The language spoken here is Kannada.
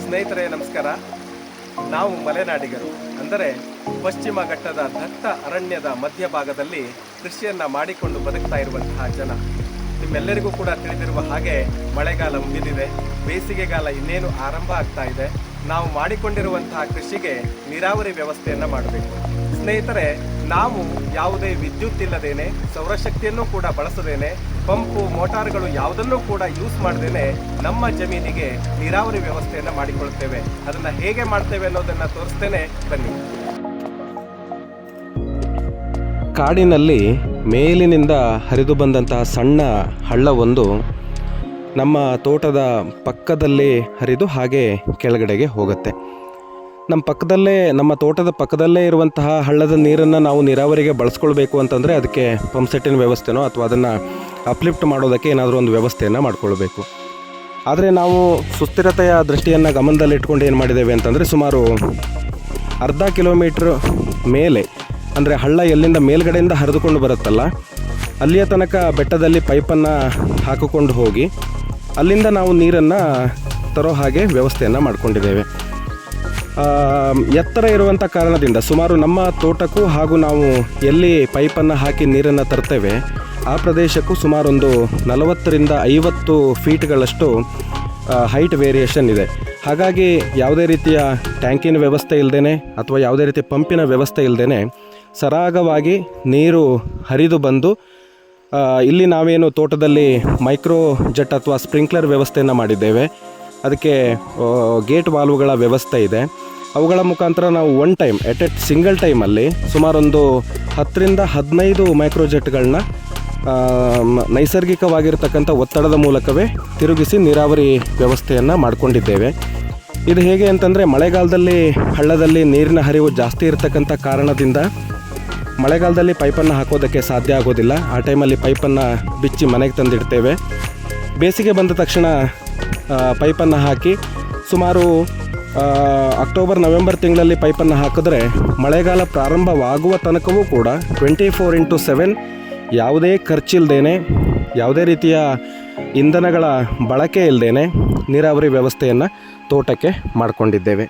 ಸ್ನೇಹಿತರೆ ನಮಸ್ಕಾರ. ನಾವು ಮಲೆನಾಡಿಗರು, ಅಂದರೆ ಪಶ್ಚಿಮ ಘಟ್ಟದ ದಟ್ಟ ಅರಣ್ಯದ ಮಧ್ಯಭಾಗದಲ್ಲಿ ಕೃಷಿಯನ್ನು ಮಾಡಿಕೊಂಡು ಬದುಕ್ತಾ ಇರುವಂತಹ ಜನ. ನಿಮ್ಮೆಲ್ಲರಿಗೂ ಕೂಡ ತಿಳಿದಿರುವ ಹಾಗೆ ಮಳೆಗಾಲ ಮುಗಿದಿದೆ, ಬೇಸಿಗೆಗಾಲ ಇನ್ನೇನು ಆರಂಭ ಆಗ್ತಾ ಇದೆ. ನಾವು ಮಾಡಿಕೊಂಡಿರುವಂತಹ ಕೃಷಿಗೆ ನೀರಾವರಿ ವ್ಯವಸ್ಥೆಯನ್ನು ಮಾಡಬೇಕು. ಸ್ನೇಹಿತರೆ, ನಾವು ಯಾವುದೇ ವಿದ್ಯುತ್ ಇಲ್ಲದೇನೆ, ಸೌರಶಕ್ತಿಯನ್ನು ಕೂಡ ಬಳಸದೇನೆ, ಪಂಪು ಮೋಟಾರ್ಗಳು ಯಾವುದನ್ನು ಕೂಡ ಯೂಸ್ ಮಾಡದೇನೆ ನಮ್ಮ ಜಮೀನಿಗೆ ನೀರಾವರಿ ವ್ಯವಸ್ಥೆಯನ್ನು ಮಾಡಿಕೊಳ್ತೇವೆ. ಅದನ್ನು ಹೇಗೆ ಮಾಡ್ತೇವೆ ಅನ್ನೋದನ್ನು ತೋರಿಸ್ತೇನೆ, ಬನ್ನಿ. ಕಾಡಿನಲ್ಲಿ ಮೇಲಿನಿಂದ ಹರಿದು ಬಂದಂತಹ ಸಣ್ಣ ಹಳ್ಳವೊಂದು ನಮ್ಮ ತೋಟದ ಪಕ್ಕದಲ್ಲಿ ಹರಿದು ಹಾಗೆ ಕೆಳಗಡೆಗೆ ಹೋಗುತ್ತೆ. ನಮ್ಮ ತೋಟದ ಪಕ್ಕದಲ್ಲೇ ಇರುವಂತಹ ಹಳ್ಳದ ನೀರನ್ನು ನಾವು ನೀರಾವರಿಗೆ ಬಳಸ್ಕೊಳ್ಬೇಕು ಅಂತಂದರೆ ಅದಕ್ಕೆ ಪಂಪ್ ಸೆಟ್ಟಿನ ವ್ಯವಸ್ಥೆನೋ ಅಥವಾ ಅದನ್ನು ಅಪ್ಲಿಫ್ಟ್ ಮಾಡೋದಕ್ಕೆ ಏನಾದರೂ ಒಂದು ವ್ಯವಸ್ಥೆಯನ್ನು ಮಾಡ್ಕೊಳ್ಬೇಕು. ಆದರೆ ನಾವು ಸುಸ್ಥಿರತೆಯ ದೃಷ್ಟಿಯನ್ನು ಗಮನದಲ್ಲಿಟ್ಕೊಂಡು ಏನು ಮಾಡಿದ್ದೇವೆ ಅಂತಂದರೆ, ಸುಮಾರು ಅರ್ಧ ಕಿಲೋಮೀಟ್ರ್ ಮೇಲೆ, ಅಂದರೆ ಹಳ್ಳ ಎಲ್ಲಿಂದ ಮೇಲ್ಗಡೆಯಿಂದ ಹರಿದುಕೊಂಡು ಬರುತ್ತಲ್ಲ, ಅಲ್ಲಿಯ ತನಕ ಬೆಟ್ಟದಲ್ಲಿ ಪೈಪನ್ನು ಹಾಕಿಕೊಂಡು ಹೋಗಿ ಅಲ್ಲಿಂದ ನಾವು ನೀರನ್ನು ತರೋ ಹಾಗೆ ವ್ಯವಸ್ಥೆಯನ್ನು ಮಾಡಿಕೊಂಡಿದ್ದೇವೆ. ಎತ್ತರ ಇರುವಂಥ ಕಾರಣದಿಂದ ಸುಮಾರು ನಮ್ಮ ತೋಟಕ್ಕೂ ಹಾಗೂ ನಾವು ಎಲ್ಲಿ ಪೈಪನ್ನು ಹಾಕಿ ನೀರನ್ನು ತರ್ತೇವೆ ಆ ಪ್ರದೇಶಕ್ಕೂ ಸುಮಾರೊಂದು 40ರಿಂದ 50 ಫೀಟ್ಗಳಷ್ಟು ಹೈಟ್ ವೇರಿಯೇಷನ್ ಇದೆ. ಹಾಗಾಗಿ ಯಾವುದೇ ರೀತಿಯ ಟ್ಯಾಂಕಿನ ವ್ಯವಸ್ಥೆ ಇಲ್ಲದೇ ಅಥವಾ ಯಾವುದೇ ರೀತಿಯ ಪಂಪಿನ ವ್ಯವಸ್ಥೆ ಇಲ್ಲದೇ ಸರಾಗವಾಗಿ ನೀರು ಹರಿದು ಬಂದು ಇಲ್ಲಿ ನಾವೇನು ತೋಟದಲ್ಲಿ ಮೈಕ್ರೋ ಜೆಟ್ ಅಥವಾ ಸ್ಪ್ರಿಂಕ್ಲರ್ ವ್ಯವಸ್ಥೆಯನ್ನು ಮಾಡಿದ್ದೇವೆ. ಅದಕ್ಕೆ ಗೇಟ್ ವಾಲ್ವ್ಗಳ ವ್ಯವಸ್ಥೆ ಇದೆ. ಅವುಗಳ ಮುಖಾಂತರ ನಾವು ಸಿಂಗಲ್ ಟೈಮಲ್ಲಿ ಸುಮಾರೊಂದು 10ರಿಂದ 15 ಮೈಕ್ರೋ ಜೆಟ್ಗಳನ್ನ ನೈಸರ್ಗಿಕವಾಗಿರ್ತಕ್ಕಂಥ ಒತ್ತಡದ ಮೂಲಕವೇ ತಿರುಗಿಸಿ ನೀರಾವರಿ ವ್ಯವಸ್ಥೆಯನ್ನು ಮಾಡಿಕೊಂಡಿದ್ದೇವೆ. ಇದು ಹೇಗೆ ಅಂತಂದರೆ, ಮಳೆಗಾಲದಲ್ಲಿ ಹಳ್ಳದಲ್ಲಿ ನೀರಿನ ಹರಿವು ಜಾಸ್ತಿ ಇರತಕ್ಕಂಥ ಕಾರಣದಿಂದ ಮಳೆಗಾಲದಲ್ಲಿ ಪೈಪನ್ನು ಹಾಕೋದಕ್ಕೆ ಸಾಧ್ಯ ಆಗೋದಿಲ್ಲ. ಆ ಟೈಮಲ್ಲಿ ಪೈಪನ್ನು ಬಿಚ್ಚಿ ಮನೆಗೆ ತಂದಿಡ್ತೇವೆ. ಬೇಸಿಗೆ ಬಂದ ತಕ್ಷಣ ಪೈಪನ್ನು ಹಾಕಿ ಸುಮಾರು ಅಕ್ಟೋಬರ್ ನವೆಂಬರ್ ತಿಂಗಳಲ್ಲಿ ಪೈಪನ್ನು ಹಾಕಿದ್ರೆ ಮಳೆಗಾಲ ಪ್ರಾರಂಭವಾಗುವ ತನಕವೂ ಕೂಡ 24x7 ಯಾವುದೇ ಖರ್ಚಿಲ್ಲದೇನೆ, ಯಾವುದೇ ರೀತಿಯ ಇಂಧನಗಳ ಬಳಕೆ ಇಲ್ಲದೇನೆ ನೀರಾವರಿ ವ್ಯವಸ್ಥೆಯನ್ನು ತೋಟಕ್ಕೆ ಮಾಡಿಕೊಂಡಿದ್ದೇವೆ.